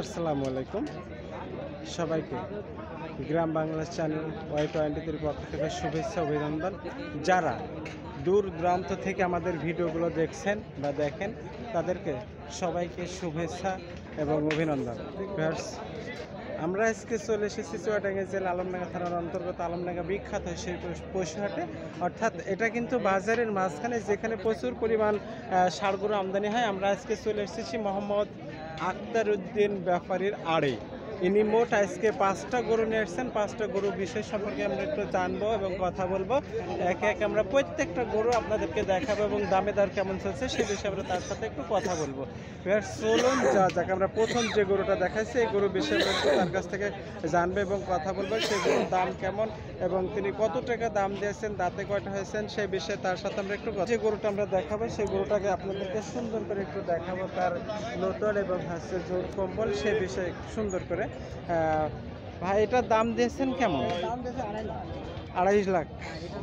আসসালামু আলাইকুম সবাইকে গ্রাম বাংলা চ্যানেল Y23 পক্ষ থেকে শুভেচ্ছা অভিনন্দন। যারা দূর দূরান্ত থেকে আমাদের ভিডিওগুলো দেখছেন বা দেখেন তাদেরকে সবাইকে শুভেচ্ছা এবং অভিনন্দন। আমরা আজকে চলে এসেছি চুয়াডাঙ্গা জেলা আলমডাঙ্গা থানার অন্তর্গত আলমডাঙ্গা বিখ্যাত সেই পশুহাটে, অর্থাৎ এটা কিন্তু বাজারের মাঝখানে যেখানে প্রচুর পরিমাণ ষাঁড় গরু আমদানি হয়। আমরা আজকে চলে এসেছি মোহাম্মদ আখতার উদ্দিন ব্যাপারীর আড়ে। ইনি মোট আজকে 5টা গরু নিয়ে এসেছেন। 5টা গরু বিষয় সম্পর্কে আমরা একটু জানবো এবং কথা বলবো। একে একে আমরা প্রত্যেকটা গরু আপনাদেরকে দেখাবো এবং দামে দর কেমন চলছে সে বিষয়ে আমরা তার সাথে একটু কথা বলবো। চলুন যাকে আমরা প্রথম যে গরুটা দেখাচ্ছি এই গরু বিষয়ে তার কাছ থেকে জানবো এবং কথা বলবো। সেই গরুর দাম কেমন এবং তিনি কত টাকা দাম দিয়েছেন, দাঁতে কয়টা হয়েছেন সেই বিষয়ে তার সাথে আমরা একটু যে গরুটা আমরা দেখাবো সেই গরুটাকে আপনাদেরকে সুন্দর করে একটু দেখাবো, তার লোটন এবং হচ্ছে জোর কম্বল সে বিষয়ে সুন্দর করে। ভাই এটার দাম দিয়েছেন কেমন? 2.5 লাখ,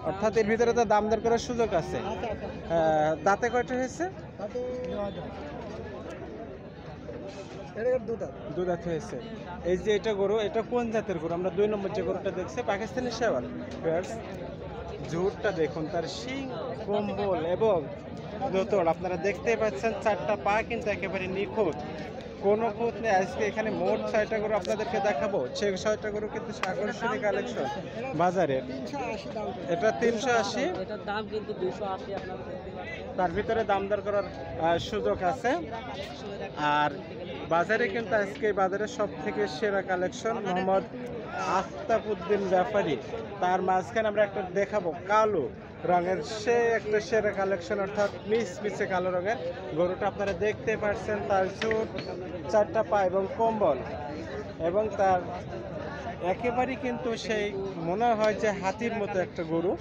অর্থাৎ এর ভিতরে তো দাম দর করার সুযোগ আছে। দাঁতে কয়টা হয়েছে? দু দাঁত হয়েছে। এই যে এটা গরু, এটা কোন জাতের গরু? আমরা 2 নম্বর যে গরুটা দেখছি পাকিস্তানি শেওয়াল। ঝুটটা দেখুন, তার শিং, কম্বল এবং লোতর আপনারা দেখতেই পাচ্ছেন। 4টা পা কিন্তু একেবারে নিখুঁত, কোনো খুঁত নেই। আজকে এখানে মোট 6টা গরু আপনাদেরকে দেখাবো। সেই 6টা গরু কিন্তু আকর্ষণীয় কালেকশন বাজারের। এটা 380, এটার দাম কিন্তু 280। তার ভিতরে দাম দর করার সুযোগ আছে। আর বাজারে কিন্তু আজকে বাজারের সব থেকে সেরা কালেকশন মোহাম্মদ আখতার উদ্দিন ব্যাপারী। তার মাঝখানে আমরা একটা দেখাবো কালো রঙের, সে একটা সেরা কালেকশন, অর্থাৎ মিশমিশে কালো রঙের গরুটা আপনারা দেখতে পাচ্ছেন। তার চুট, 4টা পা এবং কম্বল এবং তার একেবারেই কিন্তু সেই মনে হয় যে হাতির মতো একটা গরু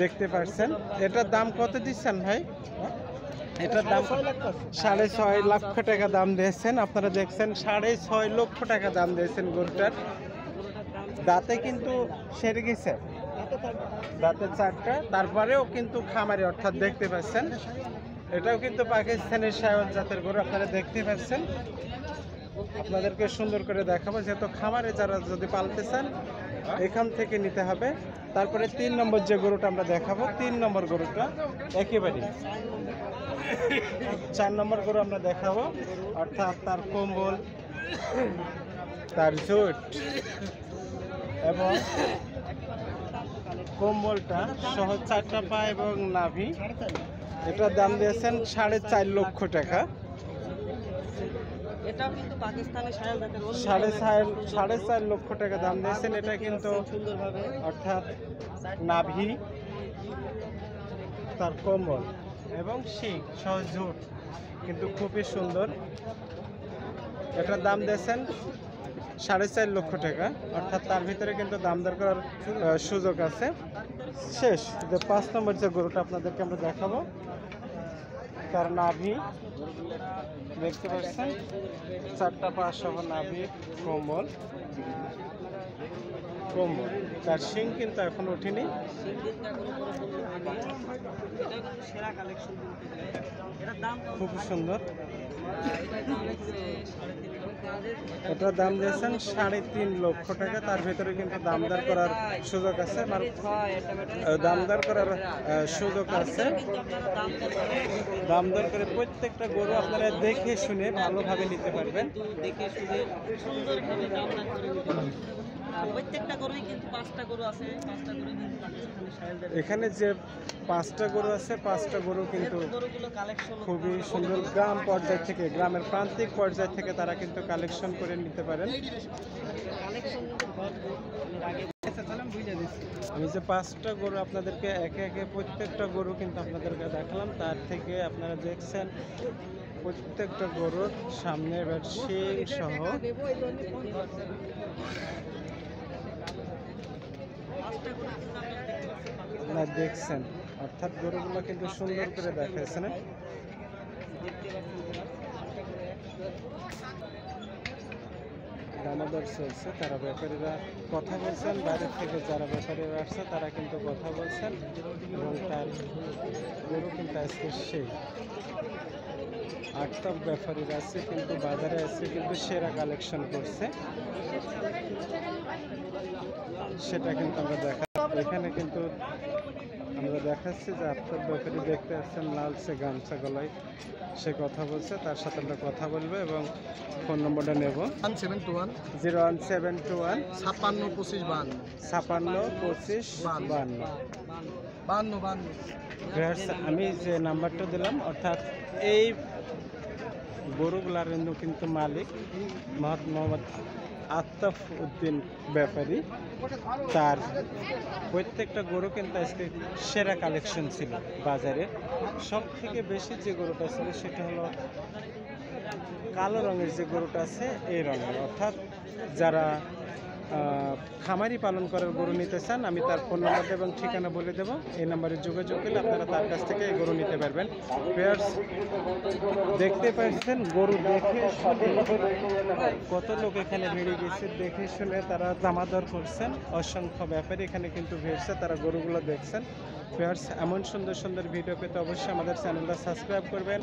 দেখতে পাচ্ছেন। এটার দাম কত দিচ্ছেন ভাই? এটার দাম 6.5 লক্ষ টাকা দাম দিয়েছেন। আপনারা দেখছেন 6.5 লক্ষ টাকা দাম দিয়েছেন গরুটার। দাঁতে কিন্তু সেরে গেছে, দাঁতে 4টা, তারপরেও কিন্তু খামারি, অর্থাৎ দেখতে পাচ্ছেন এটাও কিন্তু পাকিস্তানের শেওয়াল জাতের গরু আপনারা দেখতে পাচ্ছেন। আপনাদেরকে সুন্দর করে দেখাবো, যেহেতু খামারে যারা যদি পালতে চান এখান থেকে নিতে হবে। তারপরে 3 নম্বর যে গরুটা আমরা দেখাবো, 3 নম্বর গরুটা একেবারে 4 নম্বর গরু আমরা দেখাবো, অর্থাৎ তার কম্বল, তার জুট এবং কম্বলটা সহ 4টা পা এবং নাভি। এটার দাম দিয়েছেন 4.5 লক্ষ টাকা। এটাও কিন্তু পাকিস্তানের শেওয়াল জাতের, 4.5 লক্ষ টাকা দাম দিয়েছেন। এটা কিন্তু সুন্দরভাবে, অর্থাৎ নাভি, তার কম্বল এবং শিং সহ ঝুট কিন্তু খুবই সুন্দর। এটার দাম দিয়েছেন 4.5 লক্ষ টাকা, অর্থাৎ তার ভিতরে কিন্তু দাম দর করার সুযোগ আছে। শেষ যে 5 নম্বর যে গরুটা আপনাদেরকে আমরা দেখাবো, তার নাভি দেখতে পাচ্ছেন, 4টা পা সহ নাভি, কম্বল, তার শিং কিন্তু এখন ওঠেনি। খুব সুন্দর। এটার দাম দিয়েছেন 3.5 লক্ষ টাকা। তার ভিতরে কিন্তু দামদার করার সুযোগ আছে, দামদার করার সুযোগ আছে। দামদার করে প্রত্যেকটা গরু আপনারা দেখে শুনে ভালোভাবে নিতে পারবেন। দেখে শুনে সুন্দরভাবে দাম দর করে নিতে পারবেন। প্রত্যেকটা গরুই কিন্তু 5টা গরু আছে, 5টা গরু কিন্তু পাকিস্তানি শেওয়াল জাতের। এখানে যে 5টা গরু আছে, 5টা গরু কিন্তু গরুগুলো কালেকশন খুবই সুন্দর। গ্রাম পর্যায় থেকে, গ্রামের প্রান্তিক পর্যায় থেকে তারা কিন্তু কালেকশন করে নিতে পারেন। আমি যে 5টা গরু আপনাদেরকে একে একে প্রত্যেকটা গরু কিন্তু আপনাদেরকে দেখালাম, তার থেকে আপনারা দেখছেন প্রত্যেকটা গরুর সামনে শিং সহ আপনারা দেখছেন, অর্থাৎ গরুগুলো কিন্তু সুন্দর করে দেখাচ্ছে না। দামাদর চলছে, তারা ব্যাপারীরা কথা বলছেন, বাইরের থেকে যারা ব্যাপারীরা আসছে তারা কিন্তু কথা বলছেন এবং তার গরু কিন্তু আজকে সেই আটক ব্যাপারীর আছে কিন্তু বাজারে আছে কিন্তু সেরা কালেকশন করছে, সেটা কিন্তু আমরা দেখা এখানে কিন্তু আমরা দেখাচ্ছি যে আটক ব্যাপারী দেখতে আসছেন লালসে গামছা গলায়, সে কথা বলছে, তার সাথে আমরা কথা বলবো এবং ফোন নম্বরটা নেব 1721 01721 56 25 56 25 52। 52 ভিউয়ার্স, আমি যে নাম্বারটা দিলাম অর্থাৎ এই গরুগুলার কিন্তু মালিক মোহাম্মদ আত্তাফ উদ্দিন ব্যাপারী, তার প্রত্যেকটা গরু কিন্তু আজকে সেরা কালেকশন ছিল বাজারে। সব থেকে বেশি যে গরুটা ছিল সেটা হলো কালো রঙের যে গরুটা আছে এই রঙের, অর্থাৎ যারা খামারি পালন করার গরু নিতে চান আমি তার ফোন নাম্বার এবং ঠিকানা বলে দেব, এই নাম্বারে যোগাযোগ করলে আপনারা তার কাছ থেকে এই গরু নিতে পারবেন। ভিউয়ার্স, দেখতে পাচ্ছেন গরু দেখে শুনে কত লোক এখানে বেড়ে গেছে, দেখে শুনে তারা দামাদর করছেন। অসংখ্য ব্যাপারী এখানে কিন্তু ভিড়ছে, তারা গরুগুলো দেখছেন। ভিউয়ার্স, এমন সুন্দর সুন্দর ভিডিও পেতে অবশ্যই আমাদের চ্যানেলটা সাবস্ক্রাইব করবেন,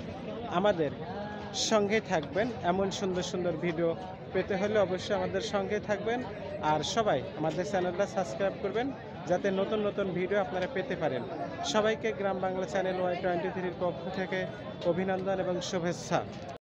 আমাদের সঙ্গে থাকবেন। এমন সুন্দর সুন্দর ভিডিও পেতে হলে অবশ্যই আমাদের সঙ্গে থাকবেন, আর সবাই আমাদের চ্যানেলটা সাবস্ক্রাইব করবেন যাতে নতুন নতুন ভিডিও আপনারা পেতে পারেন। সবাইকে গ্রাম বাংলা চ্যানেল Y23 পক্ষ থেকে অভিনন্দন এবং শুভেচ্ছা।